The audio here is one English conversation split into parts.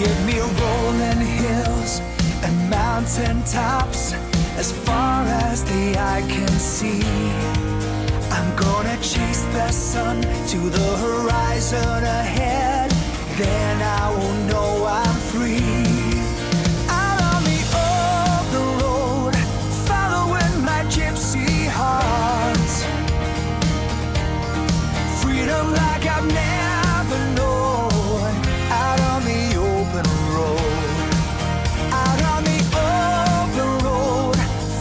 Give me rolling hills and mountain tops as far as the eye can see. I'm gonna chase the sun to the horizon ahead. Then I will know I'm free. Out on the open road, following my gypsy heart. Freedom like I've never known. Out on the open road. Out on the open road,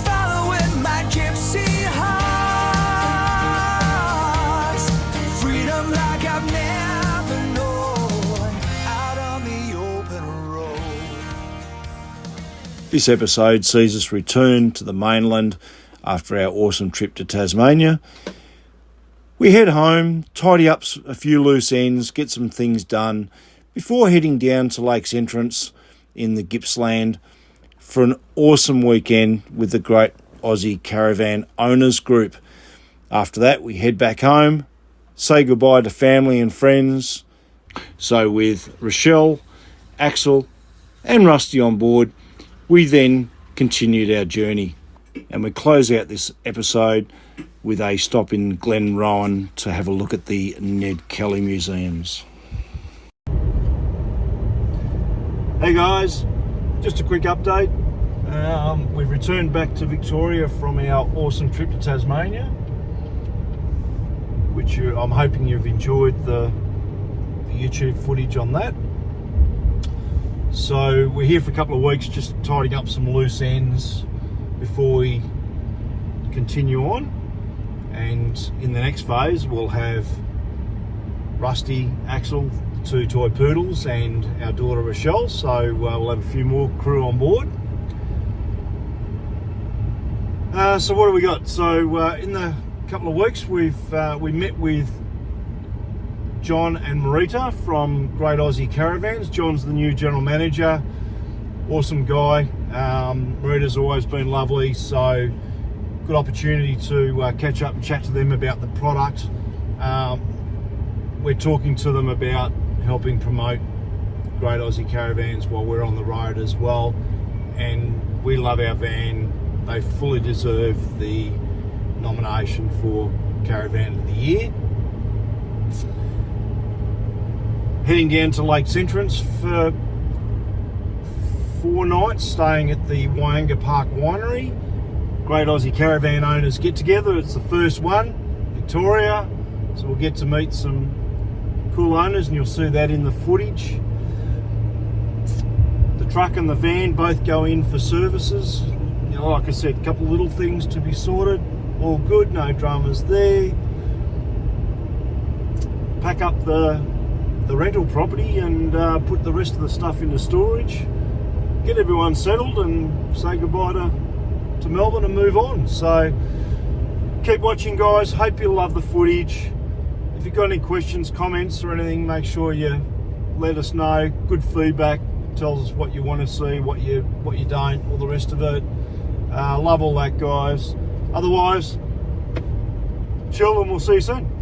following my gypsy heart. Freedom like I've never known. Out on the open road. This episode sees us return to the mainland after our awesome trip to Tasmania. We head home, tidy up a few loose ends, get some things done before heading down to Lake's Entrance in the Gippsland for an awesome weekend with the Great Aussie Caravan Owners Group. After that, we head back home, say goodbye to family and friends. So with Rochelle, Axel and Rusty on board, we then continued our journey, and we close out this episode with a stop in Glenrowan to have a look at the Ned Kelly museums. Hey guys, just a quick update. We've returned back to Victoria from our awesome trip to Tasmania, which I'm hoping you've enjoyed the YouTube footage on that. So we're here for a couple of weeks just tidying up some loose ends before we continue on. And in the next phase we'll have Rusty, Axel, the two toy poodles, and our daughter Rochelle. So we'll have a few more crew on board. So what do we got? So in the couple of weeks we met with John and Marita from Great Aussie Caravans. John's the new general manager, awesome guy. Marita's always been lovely, so good opportunity to catch up and chat to them about the product. We're talking to them about helping promote Great Aussie Caravans while we're on the road as well, and we love our van. They fully deserve the nomination for Caravan of the Year. Heading down to Lake's Entrance for 4 nights, staying at the Wyanga Park Winery. Great Aussie Caravan owners get together. It's the first one, Victoria, so we'll get to meet some cool owners, and you'll see that in the footage. The truck and the van both go in for services. You know, like I said, a couple of little things to be sorted. All good, no dramas there. Pack up the rental property and put the rest of the stuff into storage. Get everyone settled and say goodbye to Melbourne and move on. So keep watching, guys. Hope you love the footage. If you've got any questions, comments or anything, make sure you let us know. Good feedback tells us what you want to see, what you don't, all the rest of it. Love all that, guys. Otherwise, chill and we'll see you soon.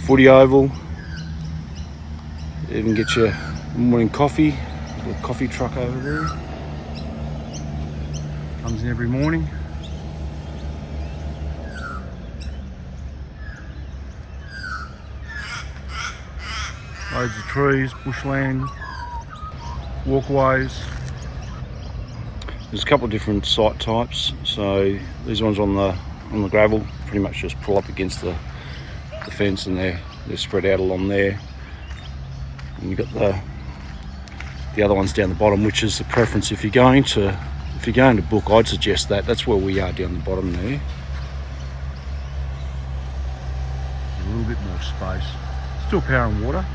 Footy oval, even get your morning coffee, a coffee truck over there, comes in every morning. Loads of trees, bushland, walkways. There's a couple of different site types, so these ones on the gravel pretty much just pull up against the fence, and they're spread out along there. And you've got the other ones down the bottom, which is the preference if you're going to book. I'd suggest that's where we are down the bottom there. A little bit more space. Still power and water.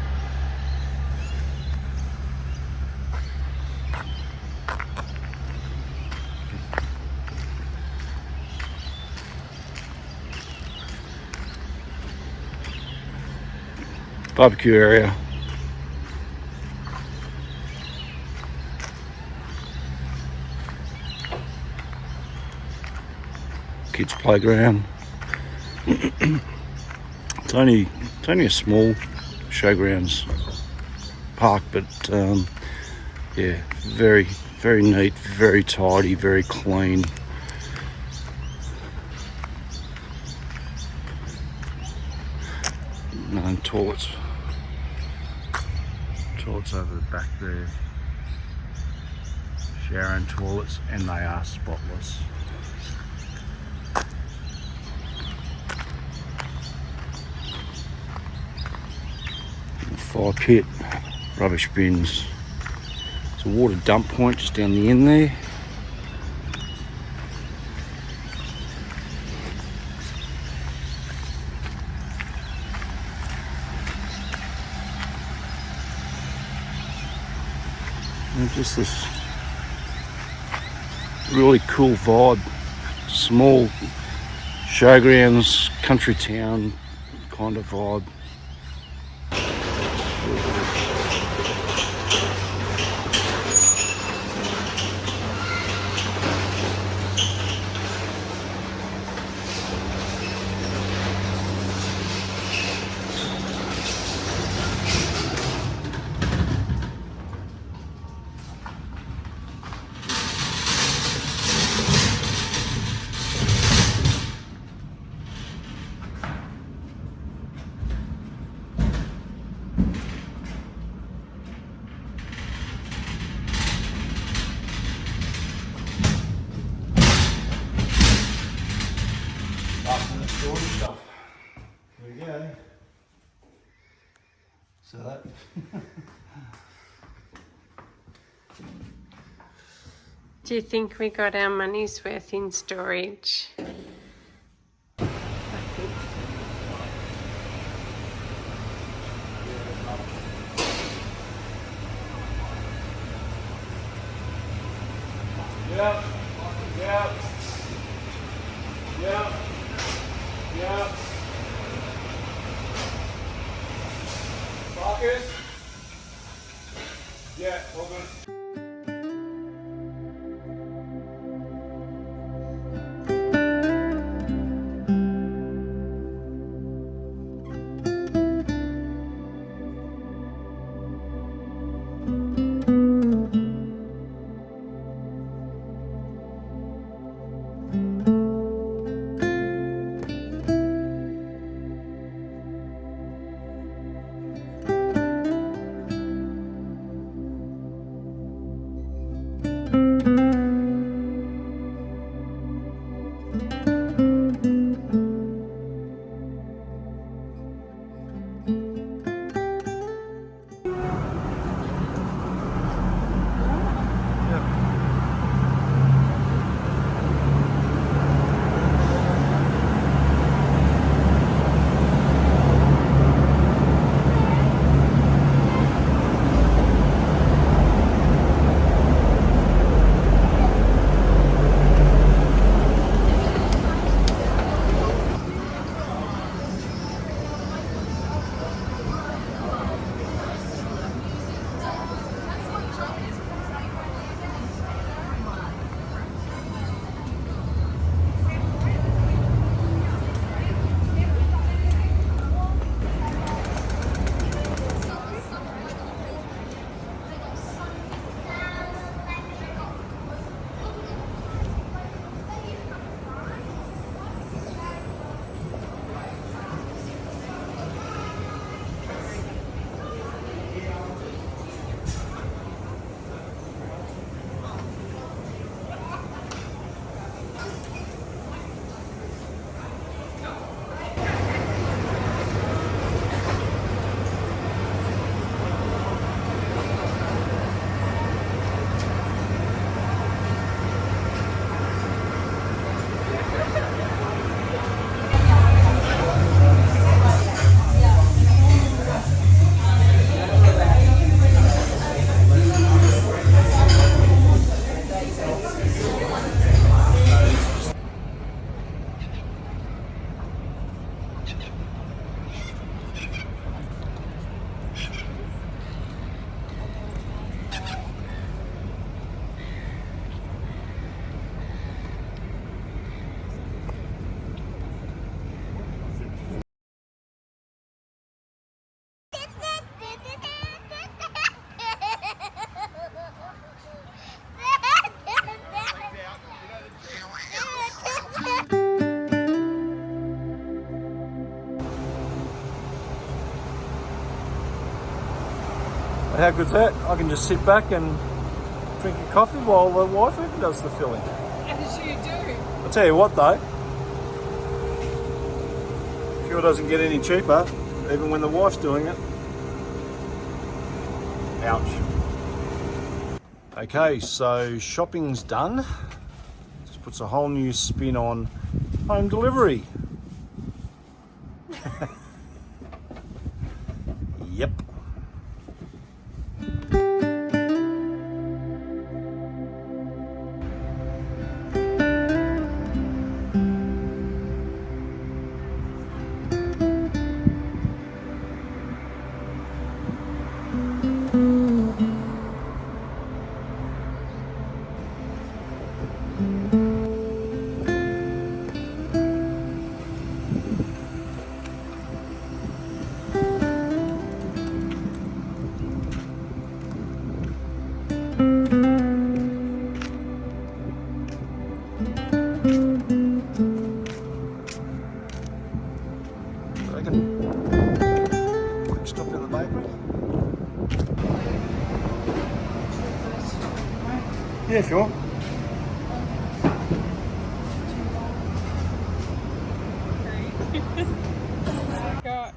Barbecue area. kids' playground. It's only a small showgrounds park, but yeah, very neat, very tidy, very clean. And toilets over the back there. Shower and toilets, and they are spotless. Fire pit, rubbish bins. There's a water dump point just down the end there. And just this really cool vibe, small showgrounds, country town kind of vibe. Stuff. There we go. So that. Do you think we got our money's worth in storage? Yep. Focus. Yeah, all good. How good's that? I can just sit back and drink a coffee while the wife does the filling. As you do. I'll tell you what though, fuel doesn't get any cheaper, even when the wife's doing it. Ouch. Okay, so shopping's done. Just puts a whole new spin on home delivery. Yep. Quick stop in the bakery. Yeah, if you want.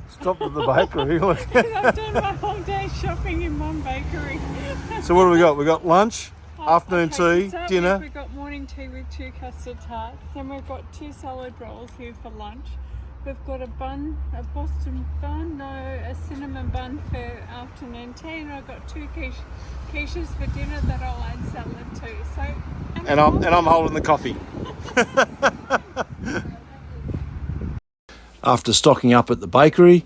Stop at the bakery. Look. I've done my whole day shopping in one bakery. So what do we got? We got lunch, afternoon Okay, tea, to start dinner. with, we've got morning tea with 2 custard tarts. Then we've got 2 salad rolls here for lunch. We've got a bun, a Boston bun, a cinnamon bun for afternoon tea, and I've got 2 quiches for dinner that I'll add salad to. So, And I'm holding the coffee. After stocking up at the bakery,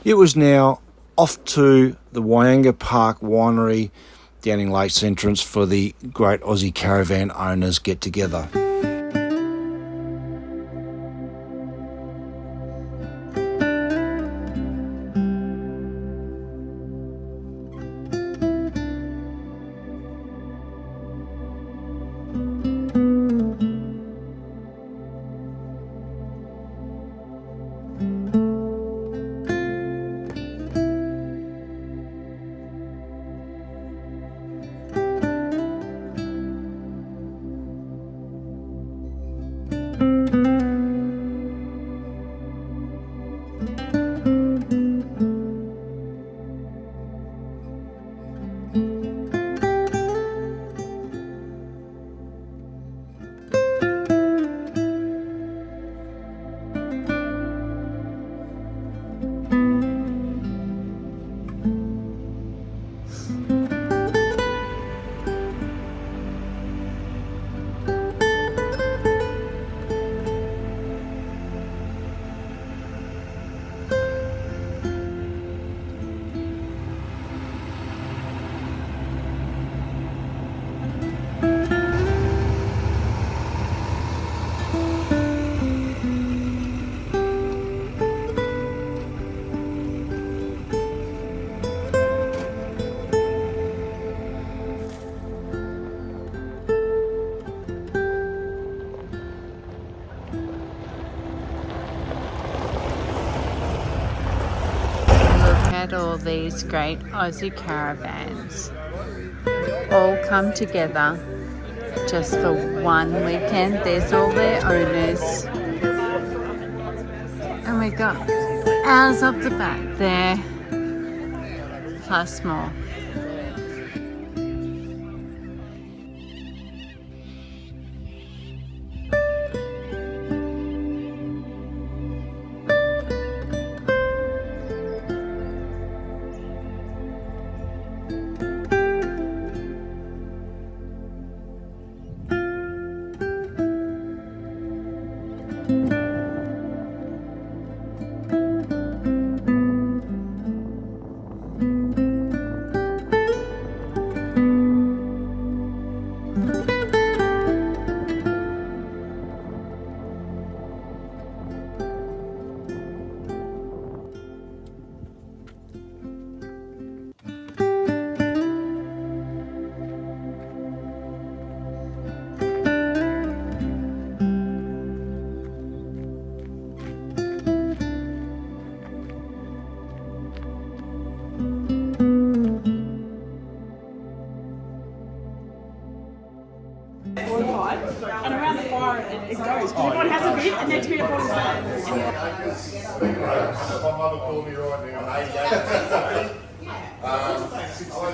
it was now off to the Wyanga Park Winery down in Lakes Entrance for the Great Aussie Caravan owners get together. At all these great Aussie caravans all come together just for one weekend. There's all their owners, and we've got ours up the back there, plus more.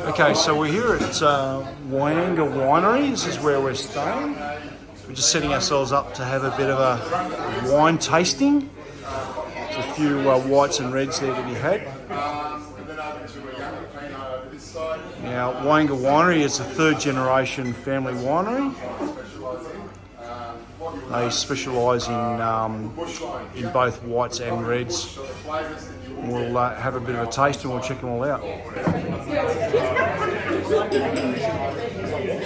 Okay, so we're here at Winery. This is where we're staying. We're just setting ourselves up to have a bit of a wine tasting. There's a few whites and reds there to be had. Now, Winery is a third generation family winery. They specialise in both whites and reds. We'll have a bit of a taste and we'll check them all out.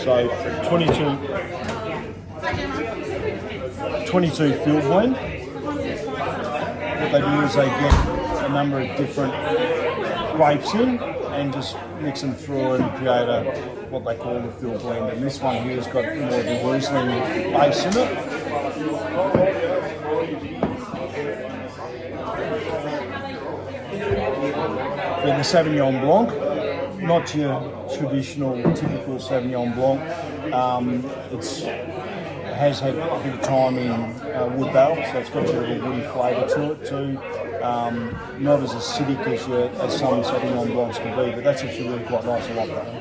So 22 field blend. What they do is they get a number of different grapes in and just mix them through and create what they call the field blend. And this one here has got more of a Riesling base in it. Then the Sauvignon Blanc, not your traditional, typical Sauvignon Blanc. It has had a bit of time in wood barrel, so it's got a bit of a woody flavour to it too. Not as acidic as some Sauvignon Blancs can be, but that's actually really quite nice. I like that one.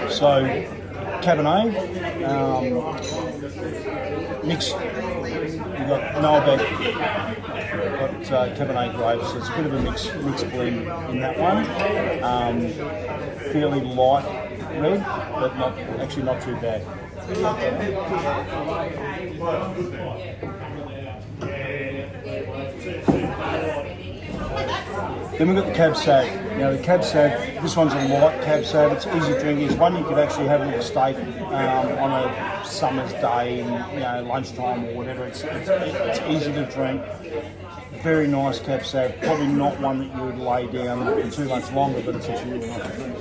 So, Cabernet, mixed. You've got an outback, got Cabernet grapes. So it's a bit of a mixed blend in that one. Fairly light red, but not too bad. Then we've got the Cab Sav. Now the Cab Sav, this one's a light Cab Sav. It's easy drinking. It's one you could actually have with a steak on a summer's day, lunchtime or whatever. It's easy to drink. Very nice Cab Sav. Probably not one that you would lay down for too much longer, but it's actually really nice to drink.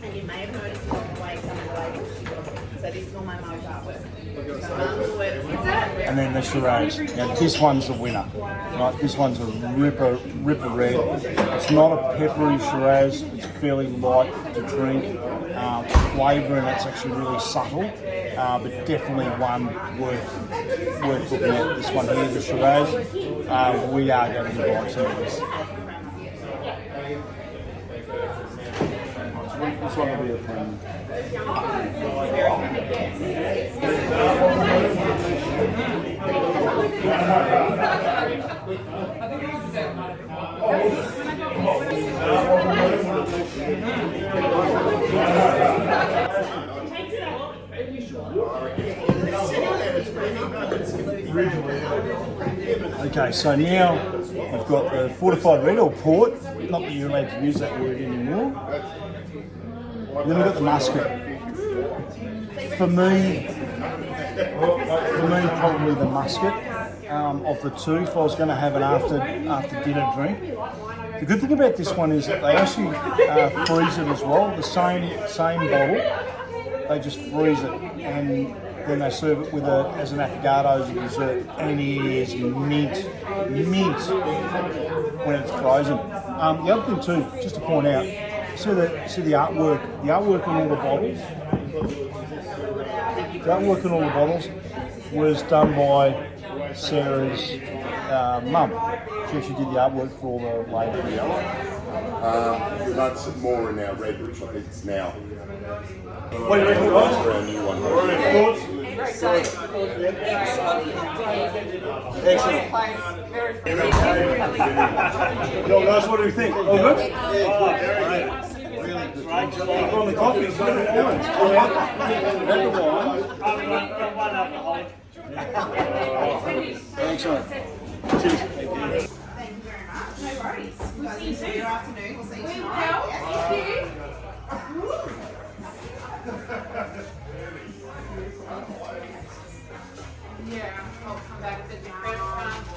And you may have noticed the way some of the ladies, so this is all my mum's artwork. And then the Shiraz. Now this one's the winner. Right, this one's a ripper red. It's not a peppery Shiraz. It's fairly light to drink. Flavour and it's actually really subtle, but definitely one worth looking at. This one here, the Shiraz. We are going to buy some of this. This one will be a premium. Okay, so now we've got the fortified red or port. Not that you're allowed to use that word anymore. And then we've got the muscat. For me, probably the muscat of the two. If I was going to have an after dinner drink, the good thing about this one is that they actually freeze it as well. The same bottle, they just freeze it and then they serve it with as an affogato as a dessert, and it is mint when it's frozen. The other thing too, just to point out. See the artwork on all the bottles. The artwork on all the bottles was done by Sarah's mum. She actually did the artwork for all the label. That's more in our red, which I think is now. What do you reckon, guys? For our new one. Excellent. Yo guys, what do you think? All good? Yeah, very good. Really good. Right. On the coffee, so the wines. And the wine. Excellent. Cheers. Thank you very much. No worries. We'll see you soon. Your afternoon. We'll see you tomorrow. Yes. Yeah, I'll come back with a different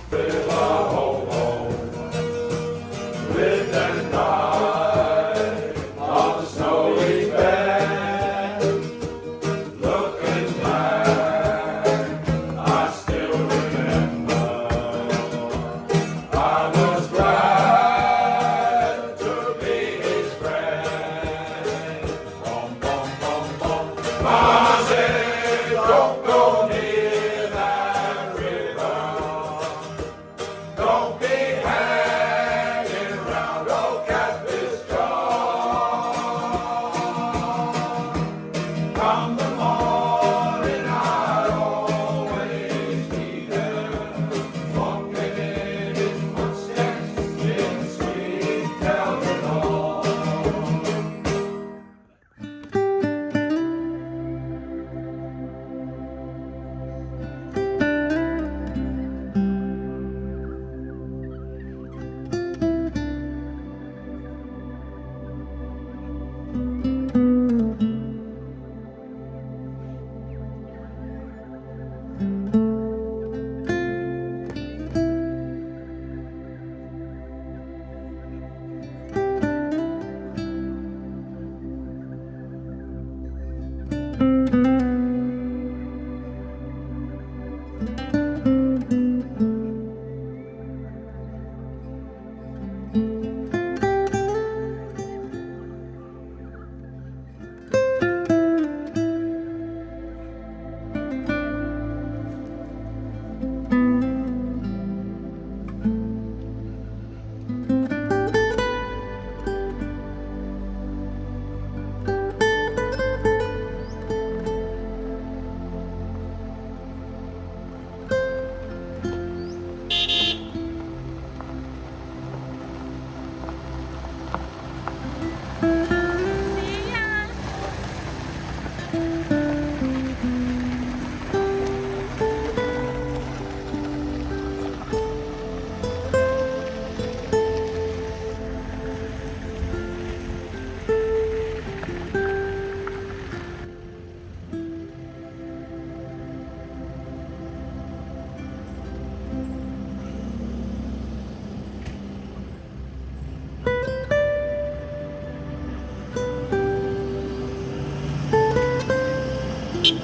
Safe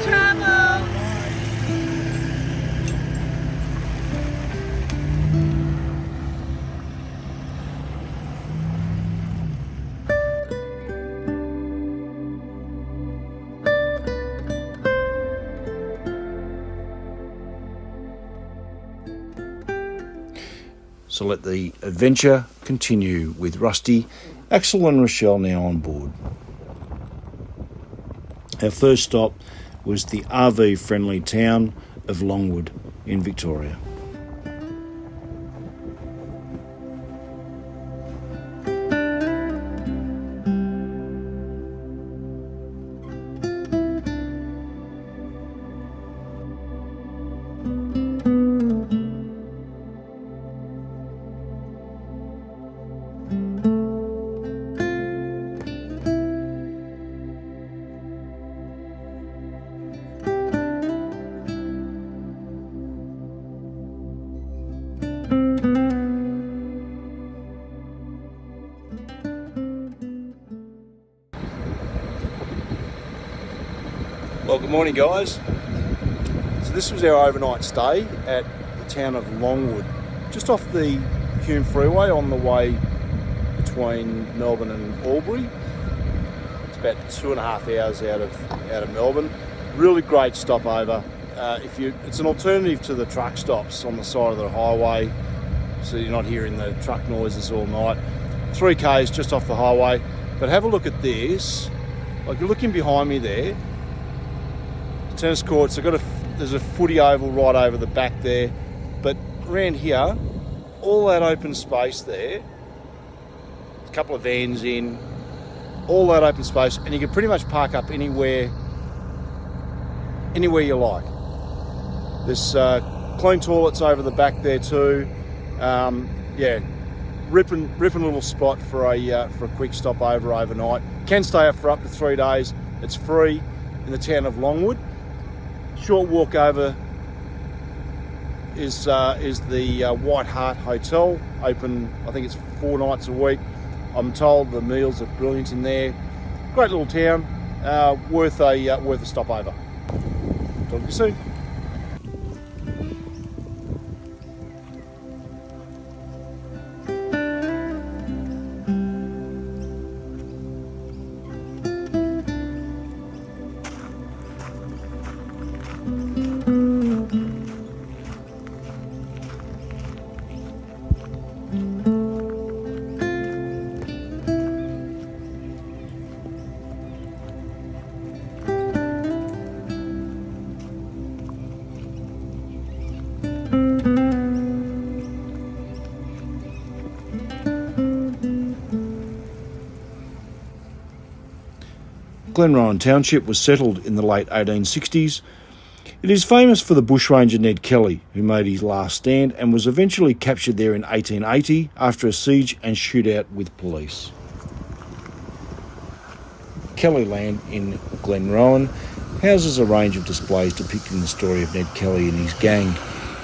travels. So let the adventure continue with Rusty, Axel and Rochelle now on board. Our first stop was the RV-friendly town of Longwood in Victoria. Well, good morning, guys. So this was our overnight stay at the town of Longwood, just off the Hume Freeway on the way between Melbourne and Albury. It's about 2.5 hours out of Melbourne. Really great stopover. It's an alternative to the truck stops on the side of the highway, so you're not hearing the truck noises all night. 3 k's just off the highway. But have a look at this. Like, you're looking behind me there. Tennis courts, there's a footy oval right over the back there, but around here, all that open space there, a couple of vans in, all that open space, and you can pretty much park up anywhere you like. There's clean toilets over the back there too. Yeah, ripping little spot for a quick stopover overnight. Can stay up for up to 3 days. It's free in the town of Longwood. Short walk over is the White Hart Hotel, open I think it's 4 nights a week. I'm told the meals are brilliant in there. Great little town, worth a stopover. Talk to you soon. Glenrowan Township was settled in the late 1860s. It is famous for the bushranger Ned Kelly, who made his last stand and was eventually captured there in 1880 after a siege and shootout with police. Kelly Land in Glenrowan houses a range of displays depicting the story of Ned Kelly and his gang.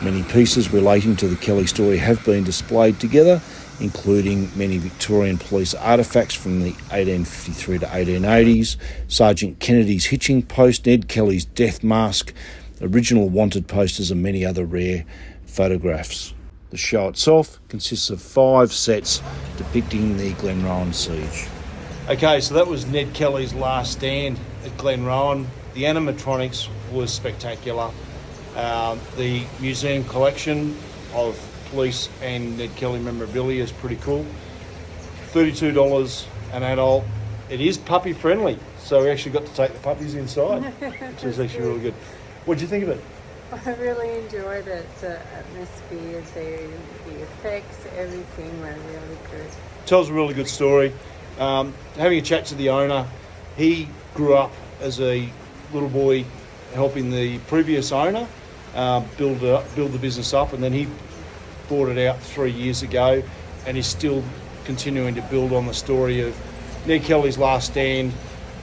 Many pieces relating to the Kelly story have been displayed together, including many Victorian police artefacts from the 1853 to 1880s, Sergeant Kennedy's hitching post, Ned Kelly's death mask, original wanted posters and many other rare photographs. The show itself consists of 5 sets depicting the Glenrowan siege. Okay, so that was Ned Kelly's last stand at Glenrowan. The animatronics was spectacular. The museum collection of police and Ned Kelly memorabilia is pretty cool. $32 an adult. It is puppy friendly, so we actually got to take the puppies inside, which is actually really good. What did you think of it? I really enjoyed it. The atmosphere, the effects, everything were really good. Tells a really good story. Having a chat to the owner, he grew up as a little boy helping the previous owner build the business up, and then he bought it out 3 years ago and is still continuing to build on the story of Ned Kelly's last stand,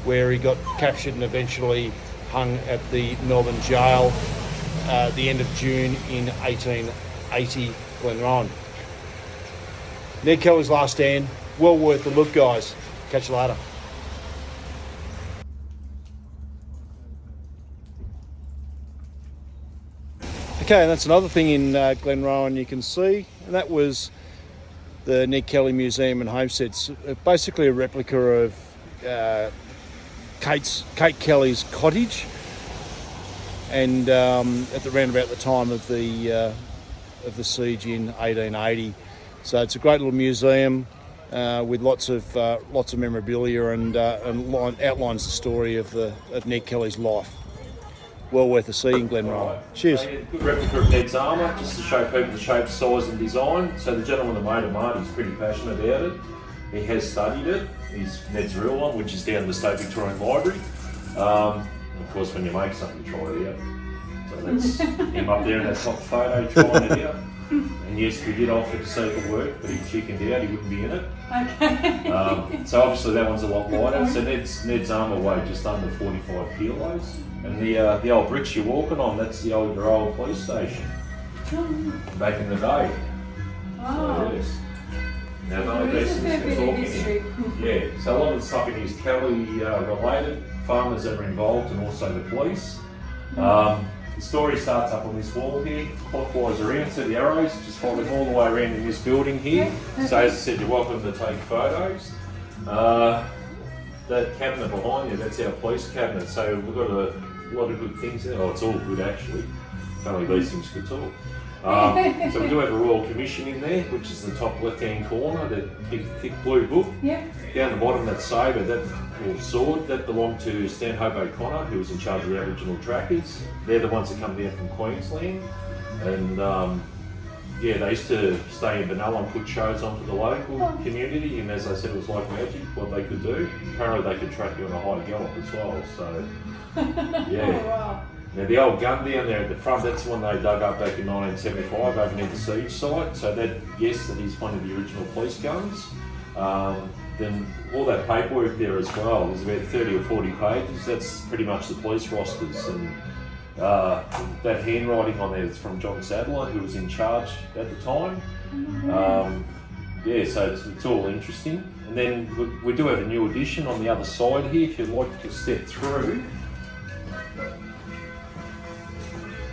where he got captured and eventually hung at the Melbourne jail the end of June in 1880, Glenrowan. Ned Kelly's last stand, well worth the look, guys. Catch you later. Okay, and that's another thing in Glenrowan you can see, and that was the Ned Kelly Museum and Homesteads, basically a replica of Kate Kelly's cottage, and at the round about the time of the siege in 1880. So it's a great little museum with lots of memorabilia and outlines the story of Ned Kelly's life. Well worth a see in Glenrowan. Cheers. Good replica of Ned's armour, just to show people the shape, size and design. So the gentleman that made it, Marty's pretty passionate about it. He has studied it. He's Ned's real one, which is down in the State Victorian Library. Of course, when you make something, you try it out. So that's him up there in that top photo trying it out. And yes, we did offer to see if it worked, but he chickened out, he wouldn't be in it. Okay. So obviously that one's a lot lighter. So Ned's armour weighed just under 45 kilos. And the old bricks you're walking on, that's the old police station back in the day. Wow. So, yes. Now, There is a fair bit of history. Yeah, so a lot of the stuff in here is Kelly related, farmers that are involved, and also the police. The story starts up on this wall here, clockwise around, so the arrows just following all the way around in this building here. So as I said, you're welcome to take photos. That cabinet behind you, that's our police cabinet, so we've got a lot of good things there. Oh, it's all good actually, if only these things could talk. So we do have a Royal Commission in there, which is the top left-hand corner, that big thick blue book. Yeah. Down the bottom, that sabre, that little sword, that belonged to Stanhope O'Connor, who was in charge of the Aboriginal trackers. They're the ones that come down from Queensland. And yeah, they used to stay in Benalla and put shows on for the local community. And as I said, it was like magic, what they could do. Apparently they could track you on a high gallop as well, so yeah. Oh, wow. Now the old gun down there at the front, that's the one they dug up back in 1975 over near the siege site. So that, yes, that is one of the original police guns. Then all that paperwork there as well, there's about 30 or 40 pages. That's pretty much the police rosters, and that handwriting on there is from John Sadler, who was in charge at the time. Yeah, so it's all interesting. And then we do have a new addition on the other side here, if you'd like to step through.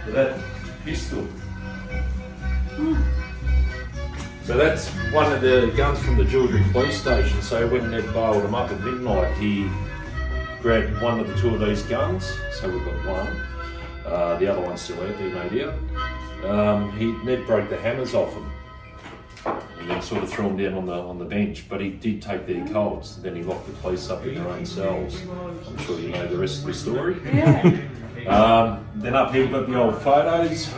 That pistol. So that's one of the guns from the Jewellery Police Station. So when Ned bailed them up at midnight, he grabbed one of the two of these guns. So we've got one. The other one's still out there, no doubt. Ned broke the hammers off them and then sort of threw them down on the bench. But he did take their Colts. Then he locked the police up in their own cells. I'm sure you know the rest of the story. Yeah. Then up here we've got the old photos,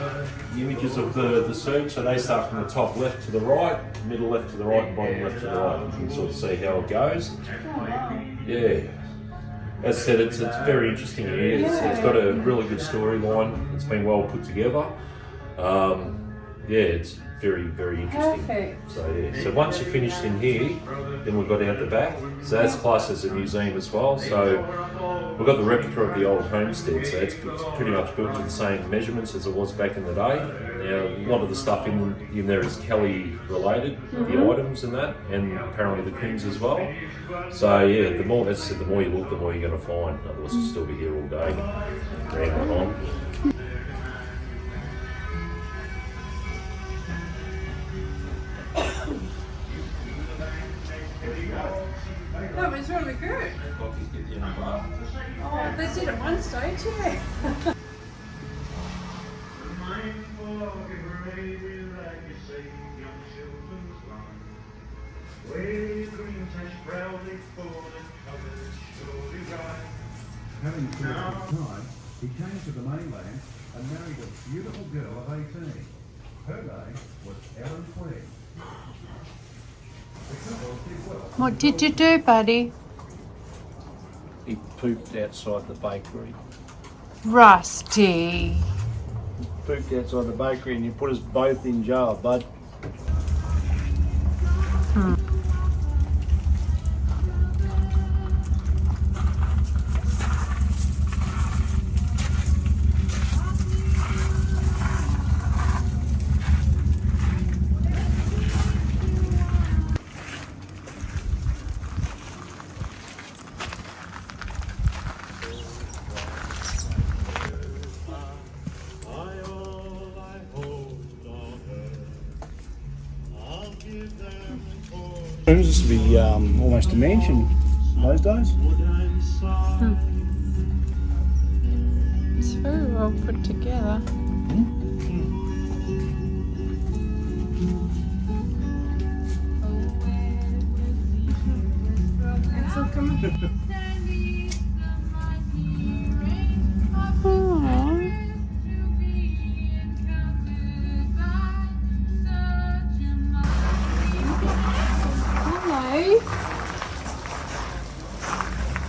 the images of the search. So they start from the top left to the right, middle left to the right, and bottom left to the right. You can sort of see how it goes. Yeah. As I said, it's very interesting here. It's got a really good storyline. It's been well put together. Yeah, it's very, very interesting. Perfect. So yeah, so once you're finished in here, then we've got out the back. So that's classed as a museum as well. So we've got the replica of the old homestead. So it's pretty much built to the same measurements as it was back in the day. Now a lot of the stuff in there is Kelly related, the items and that, and apparently the Quins as well. So yeah, the more, as I said, the more you look, the more you're going to find. Otherwise you'll still be here all day, rambling on. That was really good. Oh, they did at one stage, yeah. Having served his time, he came to the mainland and married a beautiful girl of 18. Her name was Ellen Queen. The couple did well. What did you do, buddy? He pooped outside the bakery. Rusty. Pooped outside the bakery and you put us both in jail, bud. This would be almost a mansion those days. It's very well put together. Axel, come on. Hello.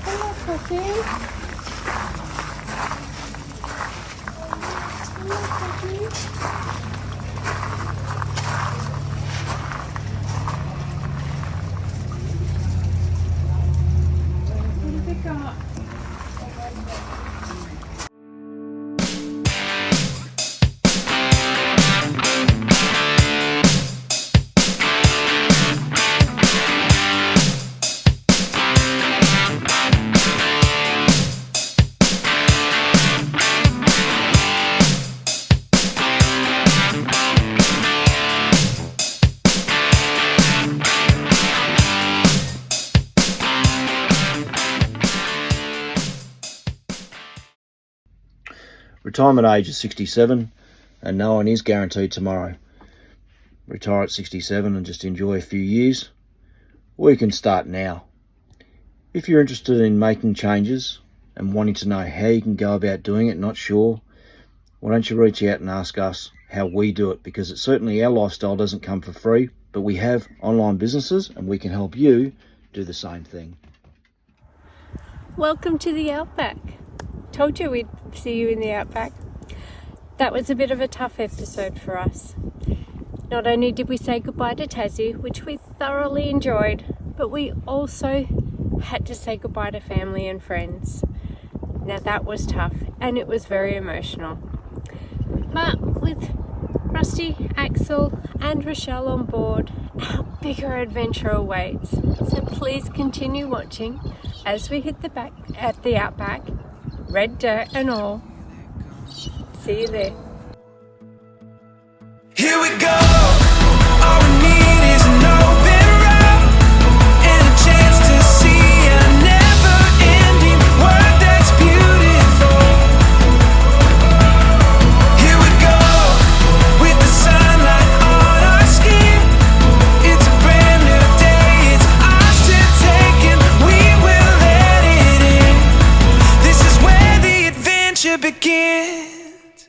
Hello, Puppy. Hello, Puppy. What have we got? Retirement age is 67 and no one is guaranteed tomorrow. Retire at 67 and just enjoy a few years, or you can start now. If you're interested in making changes and wanting to know how you can go about doing it, not sure, why don't you reach out and ask us how we do it, because it's certainly our lifestyle doesn't come for free, but we have online businesses and we can help you do the same thing. Welcome to the outback. Told you we'd see you in the outback. That was a bit of a tough episode for us. Not only did we say goodbye to Tassie, which we thoroughly enjoyed, but we also had to say goodbye to family and friends. Now that was tough and it was very emotional. But with Rusty, Axel and Rochelle on board, our bigger adventure awaits. So please continue watching as we hit the outback, red dirt and all. See you there.